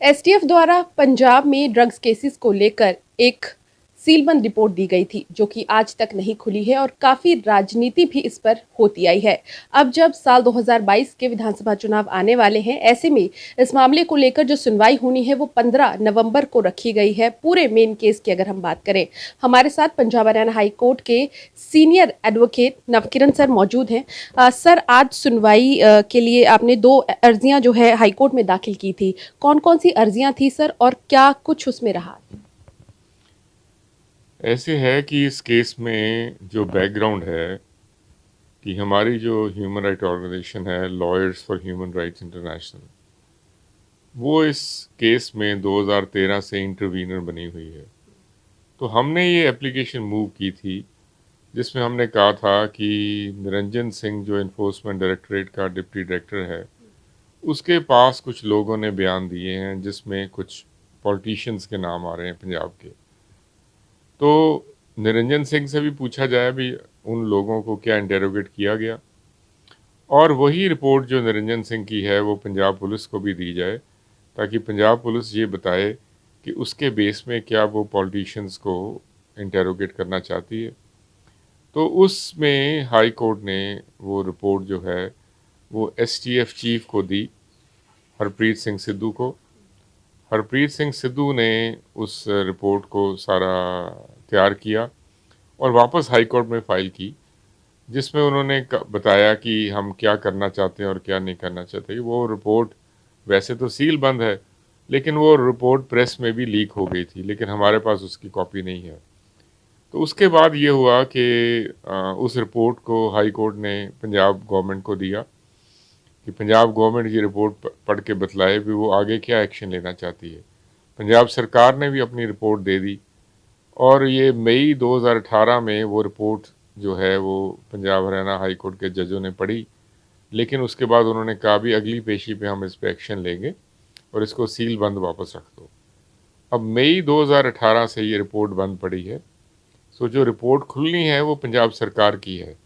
STF द्वारा पंजाब में drugs cases को लेकर एक सीलबंद रिपोर्ट दी गई थी जो कि आज तक नहीं खुली है और काफी राजनीति भी इस पर होती आई है। अब जब साल 2022 के विधानसभा चुनाव आने वाले हैं, ऐसे में इस मामले को लेकर जो सुनवाई होनी है वो 15 नवंबर को रखी गई है। पूरे मेन केस की अगर हम बात करें, हमारे साथ पंजाब हरियाणा हाई कोर्ट के सीनियर एडवोकेट नवकिरण सर मौजूद हैं। सर, आज सुनवाई के लिए आपने 2 अर्जियां जो है हाई कोर्ट में दाखिल की थी। कौन कौन सी अर्जियां थी सर, और क्या कुछ उसमें रहा? ऐसे है कि इस केस में जो बैकग्राउंड है कि हमारी जो ह्यूमन राइट ऑर्गेनाइजेशन है, lawyers for human rights international, वो इस केस में 2013 से इंटरवीनर बनी हुई है। तो हमने ये एप्लीकेशन मूव की थी जिसमें हमने कहा था कि निरंजन सिंह जो इन्फोर्समेंट डायरेक्टरेट का डिप्टी डायरेक्टर है, उसके पास कुछ लोगों ने बयान दिए हैं जिसमें कुछ पॉलिटिशियंस के नाम आ रहे हैं पंजाब के। तो निरंजन सिंह से भी पूछा जाए भी उन लोगों को क्या इंटेरोगेट किया गया, और वही रिपोर्ट जो निरंजन सिंह की है वो पंजाब पुलिस को भी दी जाए ताकि पंजाब पुलिस ये बताए कि उसके बेस में क्या वो पॉलिटिशियंस को इंटेरोगेट करना चाहती है। तो उसमें हाई कोर्ट ने वो रिपोर्ट जो है वो एसटीएफ चीफ को दी, हरप्रीत सिंह सिद्धू को। हरप्रीत सिंह सिद्धू ने उस रिपोर्ट को सारा तैयार किया और वापस हाई कोर्ट में फ़ाइल की, जिसमें उन्होंने बताया कि हम क्या करना चाहते हैं और क्या नहीं करना चाहते। वो रिपोर्ट वैसे तो सील बंद है, लेकिन वो रिपोर्ट प्रेस में भी लीक हो गई थी, लेकिन हमारे पास उसकी कॉपी नहीं है। तो उसके बाद ये हुआ कि उस रिपोर्ट को हाई कोर्ट ने पंजाब गवर्नमेंट को दिया कि पंजाब गवर्नमेंट ये रिपोर्ट पढ़ के बतलाए भी वो आगे क्या एक्शन लेना चाहती है। पंजाब सरकार ने भी अपनी रिपोर्ट दे दी और ये मई 2018 में वो रिपोर्ट जो है वो पंजाब हरियाणा हाई कोर्ट के जजों ने पढ़ी, लेकिन उसके बाद उन्होंने कहा भी अगली पेशी पे हम इस पर एक्शन लेंगे और इसको सील बंद वापस रख दो। अब मई 2018 से ये रिपोर्ट बंद पड़ी है। सो जो रिपोर्ट खुलनी है वो पंजाब सरकार की है।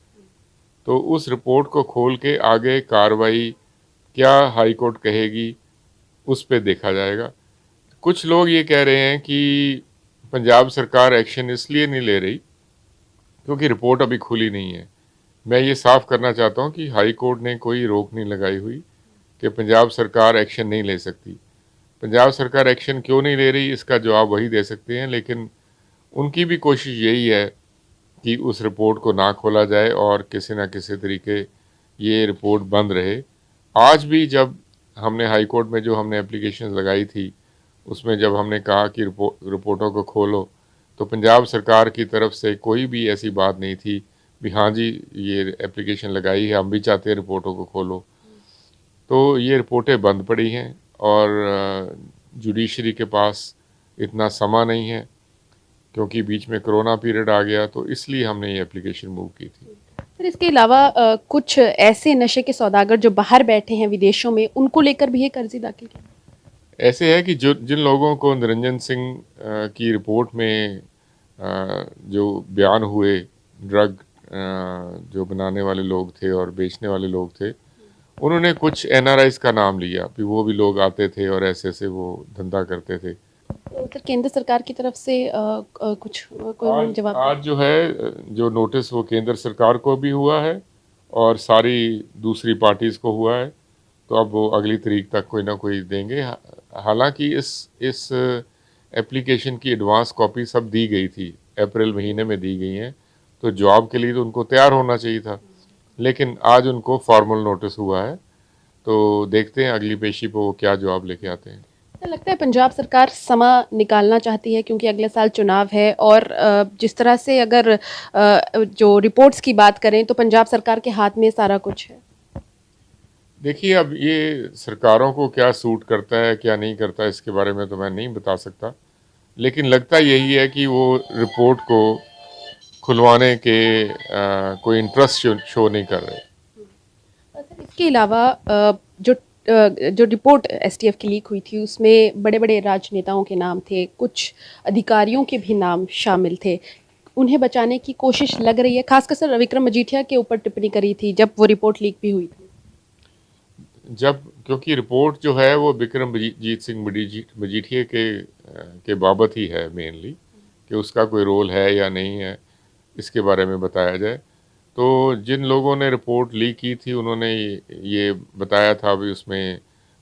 तो उस रिपोर्ट को खोल के आगे कार्रवाई क्या हाई कोर्ट कहेगी उस पर देखा जाएगा। कुछ लोग ये कह रहे हैं कि पंजाब सरकार एक्शन इसलिए नहीं ले रही क्योंकि रिपोर्ट अभी खुली नहीं है। मैं ये साफ करना चाहता हूँ कि हाई कोर्ट ने कोई रोक नहीं लगाई हुई कि पंजाब सरकार एक्शन नहीं ले सकती। पंजाब सरकार एक्शन क्यों नहीं ले रही इसका जवाब वही दे सकते हैं, लेकिन उनकी भी कोशिश यही है कि उस रिपोर्ट को ना खोला जाए और किसी न किसी तरीके ये रिपोर्ट बंद रहे। आज भी जब हमने हाई कोर्ट में जो हमने एप्लीकेशन लगाई थी उसमें जब हमने कहा कि रिपोर्टों को खोलो, तो पंजाब सरकार की तरफ से कोई भी ऐसी बात नहीं थी भी हाँ जी ये एप्लीकेशन लगाई है, हम भी चाहते हैं रिपोर्टों को खोलो। तो ये रिपोर्टें बंद पड़ी हैं और जुडिशरी के पास इतना समय नहीं है क्योंकि बीच में कोरोना पीरियड आ गया, तो इसलिए हमने ये एप्लीकेशन मूव की थी। सर, इसके अलावा कुछ ऐसे नशे के सौदागर जो बाहर बैठे हैं विदेशों में, उनको लेकर भी एक अर्जी दाखिल की? ऐसे है कि जो जिन लोगों को निरंजन सिंह की रिपोर्ट में जो बयान हुए, ड्रग जो बनाने वाले लोग थे और बेचने वाले लोग थे, उन्होंने कुछ एनआरआईज का नाम लिया कि वो भी लोग आते थे और ऐसे ऐसे वो धंधा करते थे। तो सर, केंद्र सरकार की तरफ से कुछ कोई जवाब? आज जो है जो नोटिस वो केंद्र सरकार को भी हुआ है और सारी दूसरी पार्टीज़ को हुआ है, तो अब वो अगली तारीख तक कोई ना कोई देंगे। हालांकि इस एप्लीकेशन की एडवांस कॉपी सब दी गई थी, अप्रैल महीने में दी गई हैं, तो जॉब के लिए तो उनको तैयार होना चाहिए था, लेकिन आज उनको फॉर्मल नोटिस हुआ है। तो देखते हैं अगली पेशी पर वो क्या जवाब लेके आते हैं। सर, लगता है पंजाब सरकार समय निकालना चाहती है क्योंकि अगले साल चुनाव है, और जिस तरह से अगर जो रिपोर्ट्स की बात करें तो पंजाब सरकार के हाथ में सारा कुछ है। देखिए, अब ये सरकारों को क्या सूट करता है क्या नहीं करता इसके बारे में तो मैं नहीं बता सकता, लेकिन लगता यही है कि वो रिपोर्ट को खुलवाने के कोई इंटरेस्ट शो नहीं कर रहे। सर, इसके अलावा जो रिपोर्ट एसटीएफ की लीक हुई थी उसमें बड़े बड़े राजनेताओं के नाम थे, कुछ अधिकारियों के भी नाम शामिल थे। उन्हें बचाने की कोशिश लग रही है, खासकर सर विक्रम मजीठिया के ऊपर टिप्पणी करी थी जब वो रिपोर्ट लीक भी हुई थी। जब क्योंकि रिपोर्ट जो है वो बिक्रमजीत सिंह मजीठिया के बाबत ही है मेनली, कि उसका कोई रोल है या नहीं है इसके बारे में बताया जाए। तो जिन लोगों ने रिपोर्ट लीक की थी उन्होंने ये बताया था भी उसमें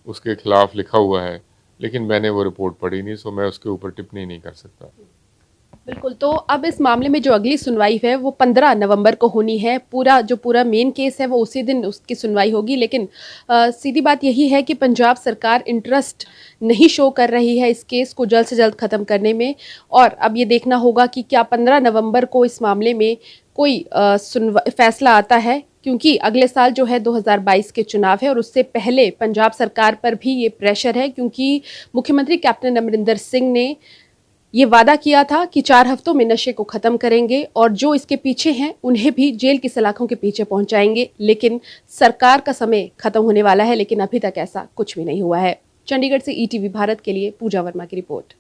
उसके खिलाफ लिखा हुआ है, लेकिन मैंने वो रिपोर्ट पढ़ी नहीं, सो मैं उसके ऊपर टिप्पणी नहीं कर सकता। बिल्कुल, तो अब इस मामले में जो अगली सुनवाई है वो 15 नवंबर को होनी है। पूरा मेन केस है वो उसी दिन उसकी सुनवाई होगी, लेकिन सीधी बात यही है कि पंजाब सरकार इंटरेस्ट नहीं शो कर रही है इस केस को जल्द से जल्द ख़त्म करने में। और अब ये देखना होगा कि क्या 15 नवंबर को इस मामले में कोई फैसला आता है, क्योंकि अगले साल जो है 2022 के चुनाव है और उससे पहले पंजाब सरकार पर भी ये प्रेशर है, क्योंकि मुख्यमंत्री कैप्टन अमरिंदर सिंह ने ये वादा किया था कि 4 हफ्तों में नशे को खत्म करेंगे और जो इसके पीछे हैं उन्हें भी जेल की सलाखों के पीछे पहुंचाएंगे। लेकिन सरकार का समय खत्म होने वाला है, लेकिन अभी तक ऐसा कुछ भी नहीं हुआ है। चंडीगढ़ से ईटीवी भारत के लिए पूजा वर्मा की रिपोर्ट।